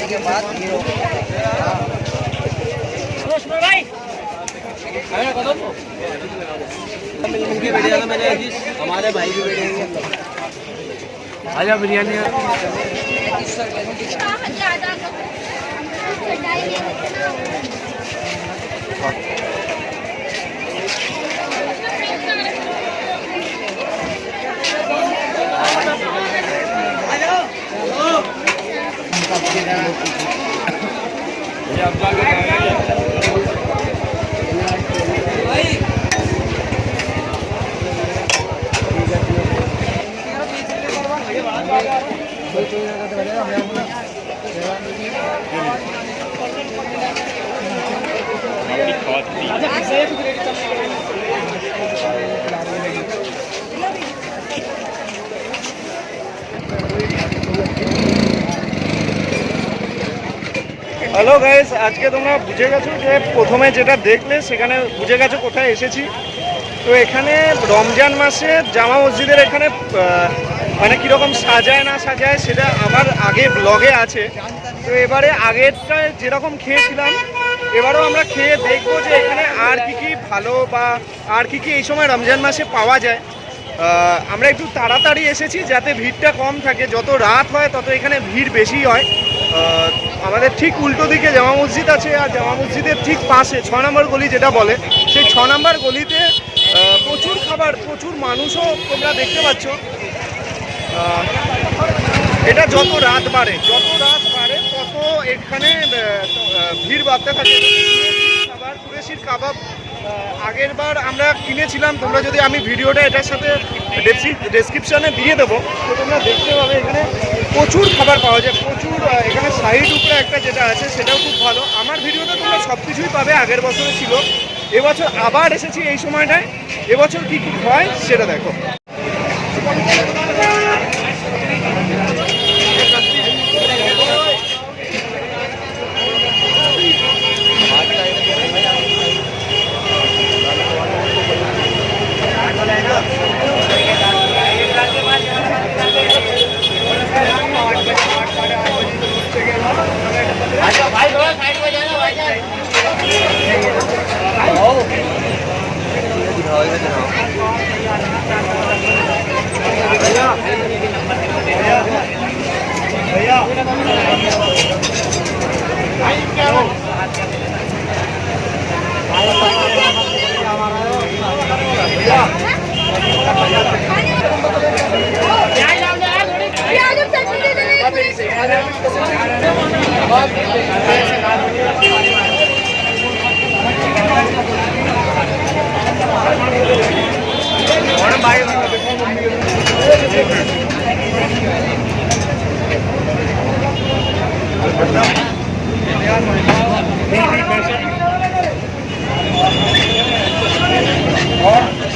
के बाद हमारे भाई भी बैठेंगे। आजा बिरयानी হ্যালো গাইস, আজকে তোমরা বুঝে গেছো যে প্রথমে যেটা দেখলে সেখানে বুঝে গেছো কোথায় এসেছি। তো এখানে রমজান মাসে জামা মসজিদের এখানে মানে কীরকম সাজায় না সাজায় সেটা আমার আগে ব্লগে আছে। তো এবারে আগেরটা যেরকম খেয়েছিলাম এবারেও আমরা খেয়ে দেখবো যে এখানে আর কি ভালো বা আর কি এই সময় রমজান মাসে পাওয়া যায়। আমরা একটু তাড়াতাড়ি এসেছি যাতে ভিড়টা কম থাকে, যত রাত হয় তত এখানে ভিড় বেশি হয়। আমাদের ঠিক উল্টো দিকে জামা মসজিদ আছে, আর জামা মসজিদের ঠিক পাশে 6 নম্বর গলি যেটা বলে, সেই 6 নম্বর গলিতে প্রচুর খাবার, প্রচুর মানুষও তোমরা দেখতে পাচ্ছ। এটা যত রাত বাড়ে তত এখানে ভিড় বাড়তে থাকে। খাবার কুরেশির কাবাব আগের বার আমরা কিনেছিলাম, তোমরা যদি আমি ভিডিওটা এটার সাথে ডেসক্রিপশানে দিয়ে দেবো, তো তোমরা দেখতে পাবে এখানে প্রচুর খাবার পাওয়া যায়, প্রচুর। এখানে সাইড উপরে একটা যেটা আছে সেটাও খুব ভালো। আমার ভিডিওতে তোমরা সব কিছুই পাবে, আগের বছরে ছিল, এবছর আবার এসেছি এই সময়টায়। এবছর কি হয় সেটা দেখো।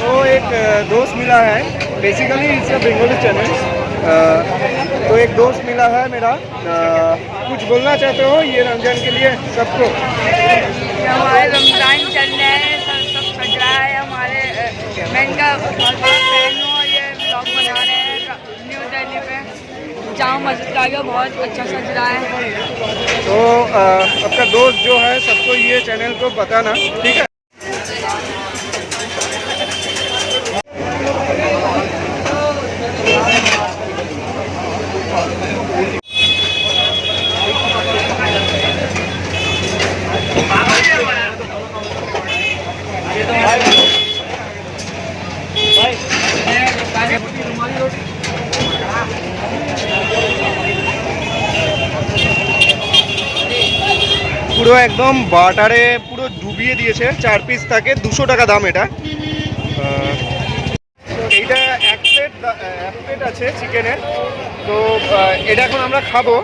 तो एक दोस्त मिला है, basically it's a Bengali channel. तो एक दोस्त मिला है मेरा, कुछ बोलना चाहते हो ये रमजान के लिए सबको? हमारे रमजान चल रहे हैं, सब सज रहा है। हमारे मैं इनका फैन हूँ और ये ब्लॉग बना रहे हैं न्यू दिल्ली पे जामा मस्जिद का, बहुत अच्छा सज रहा है। तो आपका दोस्त जो है सबको ये चैनल को बताना, ठीक है? পুরো একদম বাটারে পুরো ডুবিয়ে দিয়েছে, 4 পিস থাকে, 200 টাকা দাম। এটা এইটা এক প্লেট আছে চিকেনের। তো এটা এখন আমরা খাবো।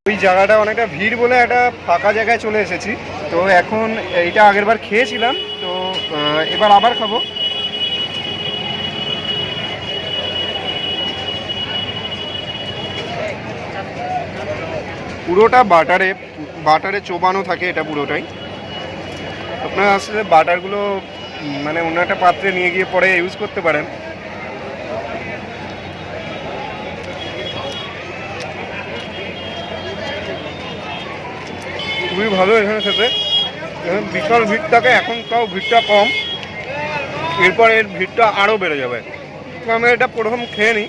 ওই জায়গাটা অনেকটা ভিড় বলে একটা ফাঁকা জায়গায় চলে এসেছি। তো এখন এইটা আগেরবার খেয়েছিলাম, তো এবার আবার খাবো। পুরোটা বাটারে বাটারে চোবানো থাকে এটা পুরোটাই। আপনারা আসলে বাটারগুলো মানে অন্য একটা পাত্রে নিয়ে গিয়ে পরে ইউজ করতে পারেন। খুবই ভালো এখানে খেতে, বিশাল ভিড় থাকে, এখন তাও ভিড়টা কম, এরপর এর ভিড়টা আরও বেড়ে যাবে। তো আমি এটা প্রথম খেয়ে নিই,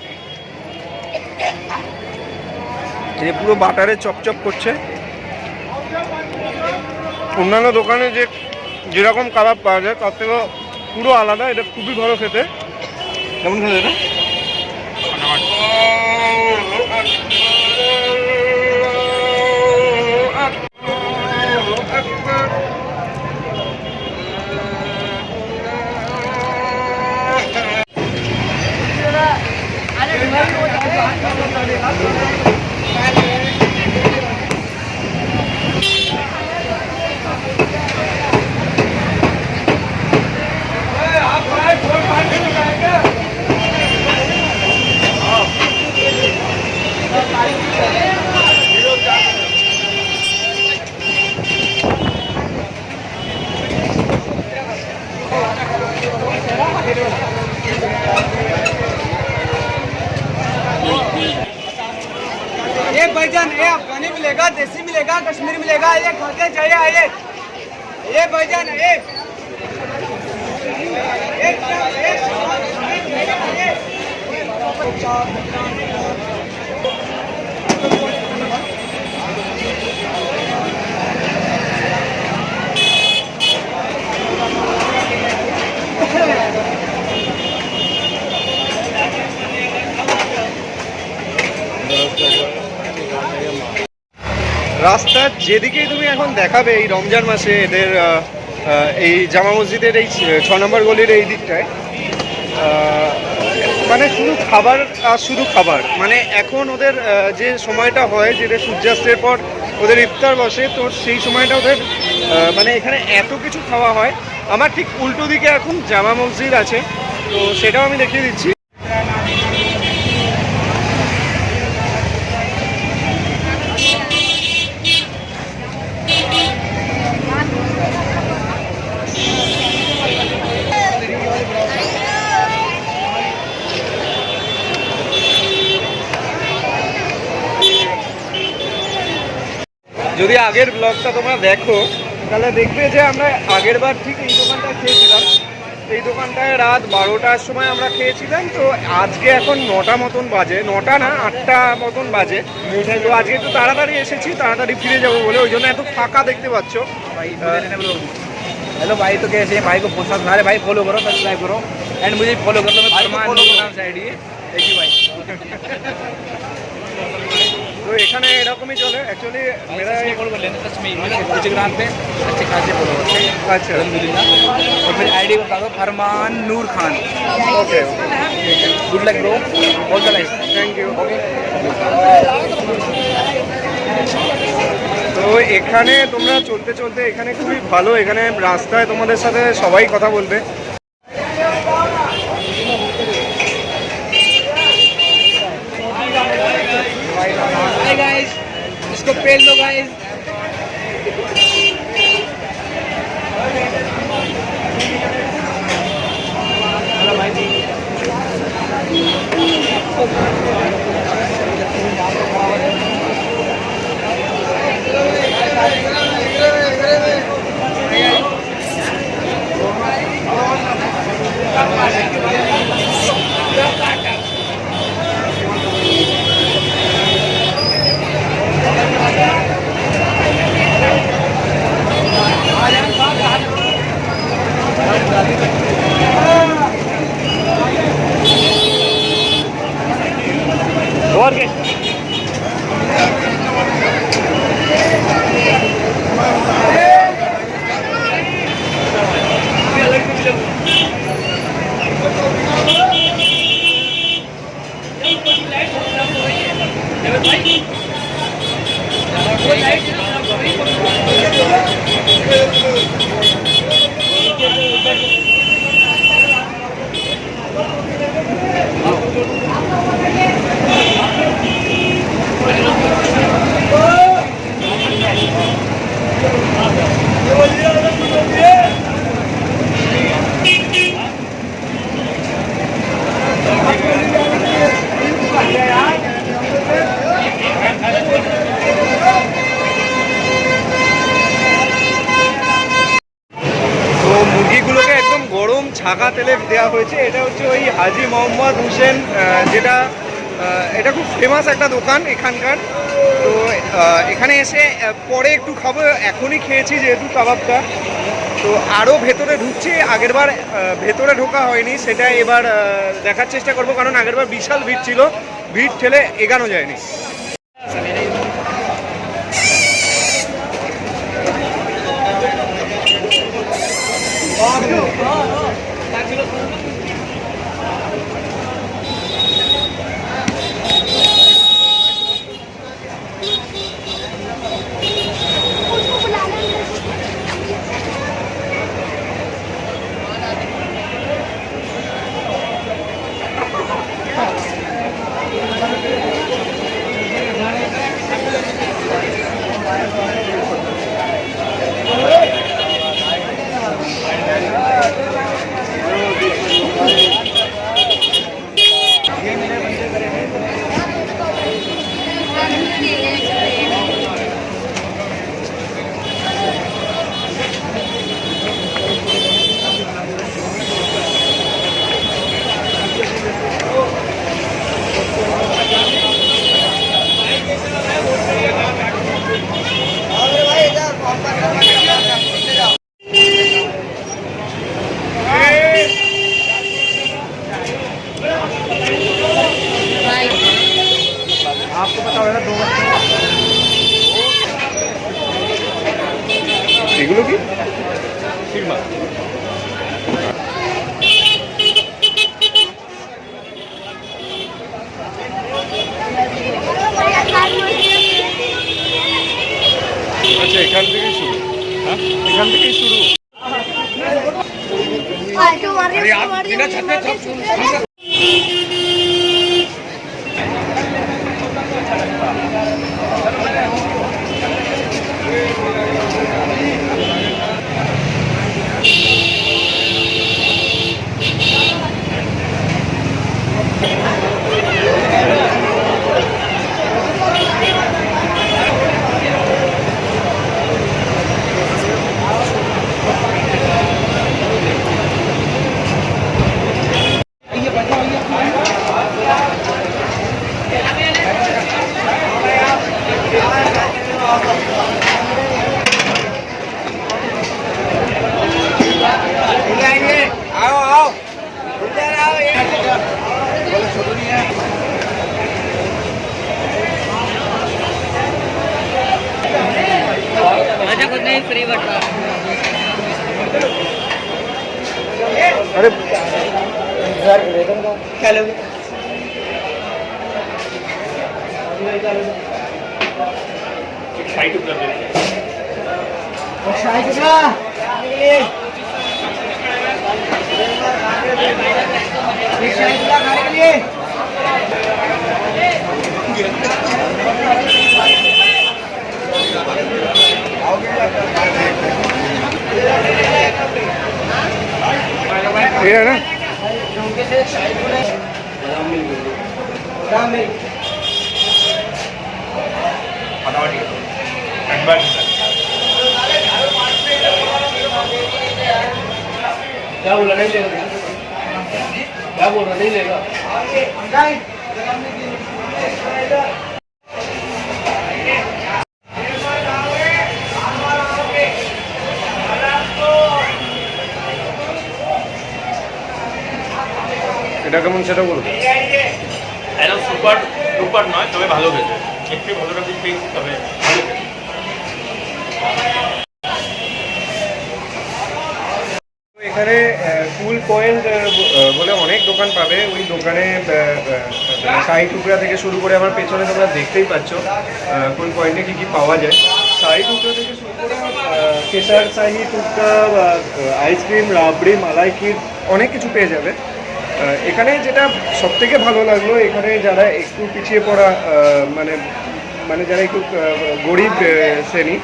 এই পুরো বাটারে চপচপ করছে। অন্যান্য দোকানে যেরকম কাবাব পাওয়া যায় তার থেকেও পুরো আলাদা, এটা খুবই ভালো খেতে। কেমন খেতে এটা? ये भाईजान ये अफगानी मिलेगा, देसी मिलेगा, कश्मीरी मिलेगा, ये खा के चाहिए आइए। ये भाईजान ये রাস্তার যেদিকেই তুমি এখন দেখাবে এই রমজান মাসে এদের এই জামা মসজিদের এই 6 নম্বর গলির এই দিকটায় মানে শুধু খাবার আর শুধু খাবার। মানে এখন ওদের যে সময়টা হয়, যেটা সূর্যাস্তের পর ওদের ইফতার বসে, তো সেই সময়টা ওদের মানে এখানে এত কিছু খাওয়া হয়। আমার ঠিক উল্টো দিকে এখন জামা মসজিদ আছে, তো সেটাও আমি দেখিয়ে দিচ্ছি। যদি আগের ব্লগটা তোমরা দেখো তাহলে দেখবে যে আমরা আগের বার ঠিক এই দোকানটায় খেয়েছিলাম। এই দোকানটায় রাত 12টার সময় আমরা খেয়েছিলাম। তো আজকে এখন 9টা মতন বাজে, 9টা না 8টা মতন বাজে। তো আজকে একটু তাড়াতাড়ি এসেছি, তাড়াতাড়ি ফিরে যাবো বলে, ওই জন্য এত ফাঁকা দেখতে পাচ্ছ। हेलो भाई, तो कैसे हैं भाई को पूछना था? अरे भाई फॉलो करो, सब्सक्राइब करो एंड मुझे फॉलो कर लो। मैं फरमान नाम से आईडी है, थैंक यू भाई। तो এখানে এরকমই চলে অ্যাকচুয়ালি। मेरा फॉलो कर लेना सच में, इंस्टाग्राम पे अच्छे खासे फॉलो करते हैं। अच्छा, अल्हम्दुलिल्लाह। और फिर आईडी बता दो, Farman Noor Khan. Okay, good luck bro, all the best. Thank you. তো এখানে তোমরা চলতে চলতে এখানে খুবই ভালো, এখানে রাস্তায় তোমাদের সাথে সবাই কথা বলবে। हाय गाइस, इसको पेल दो गाइस। हेलो भाई जी, और क्या গরম ছাকা তেলে দেওয়া হয়েছে। এটা হচ্ছে ওই হাজি মোহাম্মদ হুসেন, যেটা এটা খুব ফেমাস একটা দোকান এখানকার। তো এখানে এসে পরে একটু খাবো, এখনই খেয়েছি যেহেতু কাবাবটা। তো আরও ভেতরে ঢুকছি, আগেরবার ভেতরে ঢোকা হয়নি, সেটা এবার দেখার চেষ্টা করব, কারণ আগেরবার বিশাল ভিড় ছিল, ভিড় ঠেলে এগানো যায়নি। এগুলো কি আচ্ছা, এখান থেকেই শুরু। হ্যাঁ, এখান থেকেই শুরু। कुछ नहीं, फ्री बट रहा। अरे क्या लोगे? शाही टुकड़ा शाही टुकड़ा खाने के लिए। ये है ना क्या बोला नहीं लेगा? क्या बोल रहा नहीं लेगा? এটা কেমন সেটা বলুন। একদম সুপার সুপার নয়, তবে ভালো খেতে, একটু ভালোটা দিয়ে খেয়েছি, তবে ভালো খেতে। এখানে কুল পয়েন্ট বলে অনেক দোকান পাবে। ওই দোকানে শাহি টুকরা থেকে শুরু করে আমার পেছনে তোমরা দেখতেই পাচ্ছ কুল পয়েন্টে কী কী পাওয়া যায়। শাহি টুকরা থেকে শুরু করে কেশার শাহি টুকরা, আইসক্রিম, রাবড়ি, মালাই ক্ষীর, অনেক কিছু পেয়ে যাবে এখানে। যেটা সবথেকে ভালো লাগলো, এখানে যারা একটু পিছিয়ে পড়া মানে মানে যারা একটু গরিব শ্রেণী,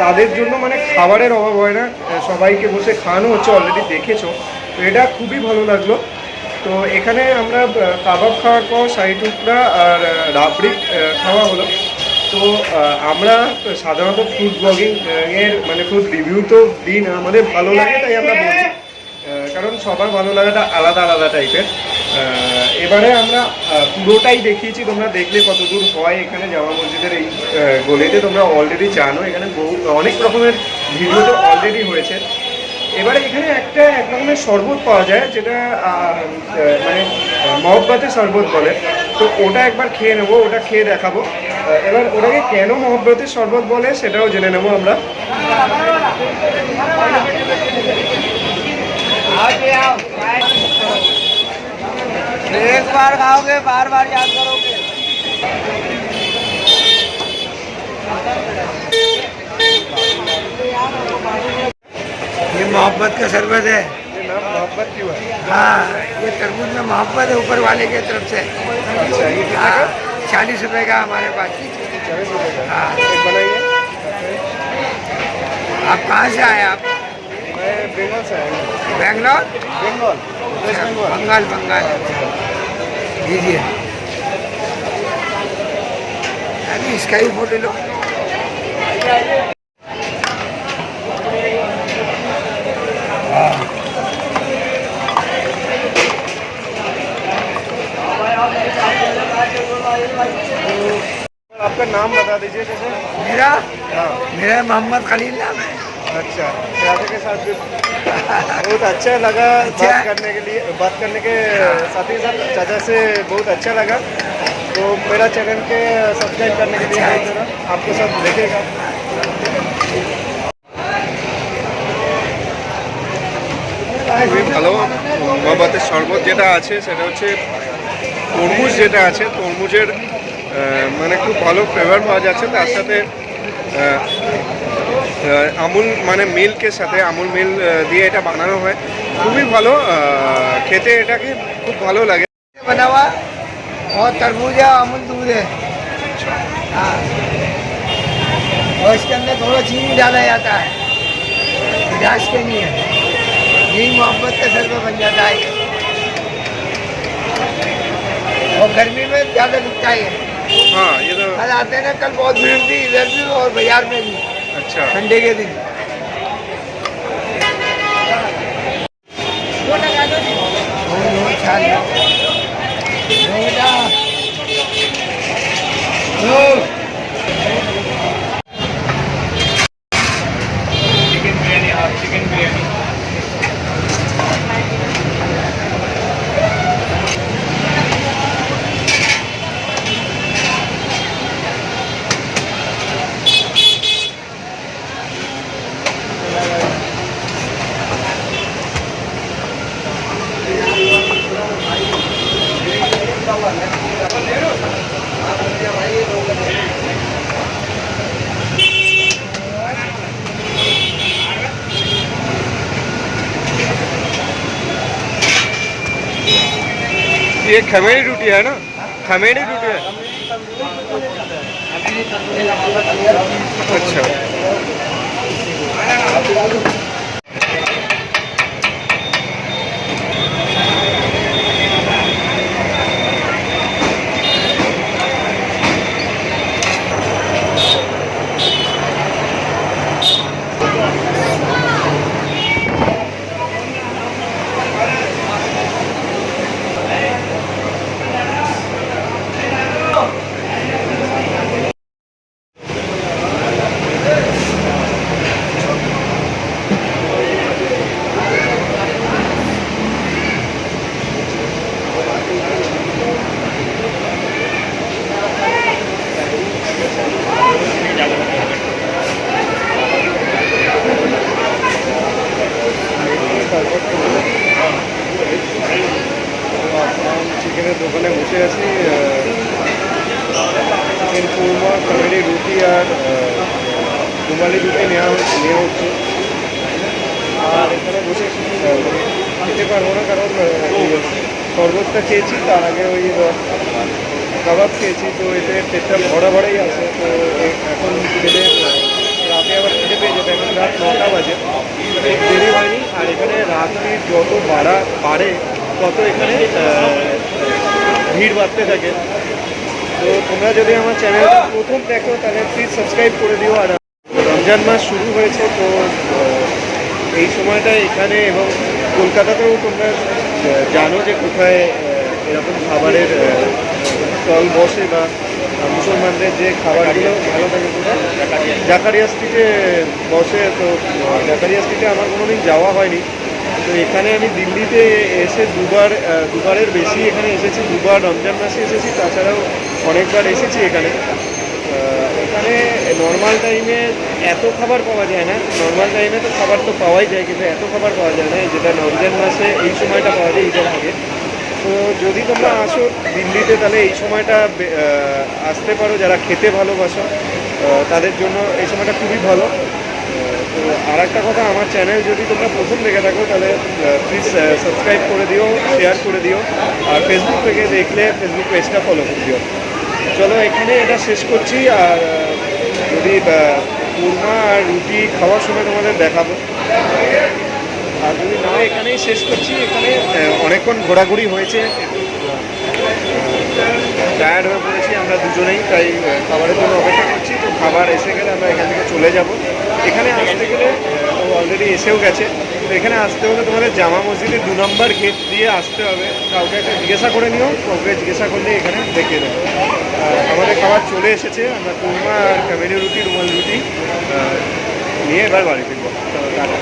তাদের জন্য মানে খাবারের অভাব হয় না, সবাইকে বসে খাওয়ানো হচ্ছে, অলরেডি দেখেছো। তো এটা খুবই ভালো লাগলো। তো এখানে আমরা কাবাব খাওয়ার পর শাহি টুকরা আর রাবড়ি খাওয়া হলো। তো আমরা সাধারণত ফুড ব্লগিং এর মানে ফুড রিভিউ তো দিই না, আমাদের ভালো লাগে তাই আমরা বলি, কারণ সবার ভালো লাগাটা আলাদা আলাদা টাইপের। এবারে আমরা পুরোটাই দেখিয়েছি, তোমরা দেখলে কত দূর হয় এখানে জামা মসজিদের এই গলিতে, তোমরা অলরেডি জানো এখানে অনেক রকমের ভিডিও তো অলরেডি হয়েছে। এবারে এখানে এক রকমের শরবত পাওয়া যায় যেটা মানে মহব্বতের শরবত বলে, তো ওটা একবার খেয়ে নেবো, ওটা খেয়ে দেখাবো। এবার ওটাকে কেন মহব্বতের শরবত বলে সেটাও জেনে নেবো আমরা। एक बार खाओगे बार बार याद करोगे। ये मोहब्बत का शरबत है। ये नाम मोहब्बत क्यों है? हाँ, ये तरबूज में मोहब्बत है ऊपर वाले की तरफ से। अच्छा, ये कितने का? 40 रुपए का हमारे पास। 40 रुपये का। हाँ। एक बनाइए। आप कहाँ से आए आप? मैं बंगाल से आया हूँ। बेंगलोर? बंगाल, वेस्ट बंगाल। बंगाल बंगाल। लीजिए अभी इसका ही फोटो लो। आपका नाम बता दीजिए जैसे। मेरा हाँ। मेरा मोहम्मद खलील नाम है। अच्छा, चाचा के साथ भी बहुत अच्छा लगा अच्छा। बात करने के साथ ही साथ चाचा से बहुत अच्छा लगा। तो मेरा चैनल के सब्सक्राइब करने के लिए बोल देना, आपको सब देखेगा। খুবই ভালো মহব্বতের শরবত যেটা আছে সেটা হচ্ছে তরমুজ, যেটা আছে তরমুজের মানে খুব ভালো ফ্লেভার পাওয়া যাচ্ছে, তার সাথে আমুল মানে মিল্কের সাথে আমুল মিল দিয়ে এটা বানানো হয়, খুবই ভালো খেতে, এটাকে খুব ভালো লাগে। बना हुआ और तरबूज है अमूल दूध है। हाँ, और इसके अंदर थोड़ा चीनी डाला जाता है, मिठास के लिए यही मोहब्बत का शरबत बन जाता है। और गर्मी में ज़्यादा बिकता है। हाँ, ये तो कल आते हैं ना, कल बहुत भीड़ थी इधर भी और बाजार में भी अच्छा। ठंडे के दिन। Chicken biryani, half chicken biryani. ये खमेरी रोटी है ना? खमेरी रोटी है। अच्छा, চিকেনের দোকানে বসে আছি, চিকেন কোরমা, খমেরি রুটি আর রুমালি রুটি নেওয়া হচ্ছে। আর এখানে বসে খেতে পারবো না, কারণ শরবতটা খেয়েছি, তার আগে ওই কাবাব খেয়েছি, তো এতে পেটটা ভরা ভরাই আছে। তো এখন খেলে রাতে আবার খেতে পেয়ে যেতে, এখন রাত 9টা বাজে, খুব দেরি হয়নি। আর এখানে রাত্রি যত বাড়ে তত এখানে ভিড় বাড়তে থাকে। তো তোমরা যদি আমার চ্যানেলটা প্রথম দেখো তাহলে প্লিজ সাবস্ক্রাইব করে দিও। আর রমজান মাস শুরু হয়েছে, তো এই সময়টা এখানে এবং কলকাতাতেও তোমরা জানো যে কোথায় এরকম খাবারের স্টল বসে বা মুসলমানদের যে খাবারগুলো ভালো থাকে কোথায় জাকারিয়া স্ট্রিটে বসে। তো জাকারিয়া স্ট্রিটে আমার কোনোদিন যাওয়া হয়নি। তো এখানে আমি দিল্লিতে এসে দুবারের বেশি এখানে এসেছি, দুবার রমজান মাসে এসেছি, তাছাড়াও অনেকবার এসেছি এখানে। এখানে নর্মাল টাইমে এত খাবার পাওয়া যায় না, নর্মাল টাইমে তো খাবার তো পাওয়াই যায়, কিন্তু এত খাবার পাওয়া যায় না যেটা রমজান মাসে এই সময়টা পাওয়া যায় ঈদের আগে। তো যদি তোমরা আসো দিল্লিতে তাহলে এই সময়টা আসতে পারো, যারা খেতে ভালোবাসো তাদের জন্য এই সময়টা খুবই ভালো। তো আর একটা কথা, আমার চ্যানেল যদি তোমরা প্রথম দেখে থাকো তাহলে প্লিজ সাবস্ক্রাইব করে দিও, শেয়ার করে দিও, আর ফেসবুক থেকে দেখলে ফেসবুক পেজটা ফলো করে দিও। চলো এখানে এটা শেষ করছি, আর যদি কুরমা আর রুটি খাওয়ার সময় তোমাদের দেখাবো। আর যদি না এখানেই শেষ করছি, এখানে অনেকক্ষণ ঘোরাঘুরি হয়েছে, টায়ার্ড হয়ে পড়েছি আমরা দুজনেই, তাই খাবারের জন্য অপেক্ষা করছি। তো খাবার এসে গেলে আমরা এখান থেকে চলে যাব। এখানে আসতে গেলে ও অলরেডি এসেও গেছে। তো এখানে আসতে হলে তোমাদের জামা মসজিদের 2 নম্বর গেট দিয়ে আসতে হবে। কাউকে একটা জিজ্ঞাসা করে নিও, কাউকে জিজ্ঞাসা করলে এখানে দেখিয়ে দেবে। আমাদের খাবার চলে এসেছে, আমরা কুরমা আর কাবেরি রুটি, রুমাল রুটি নিয়ে এবার বাড়ি ফিরবো। টাটা।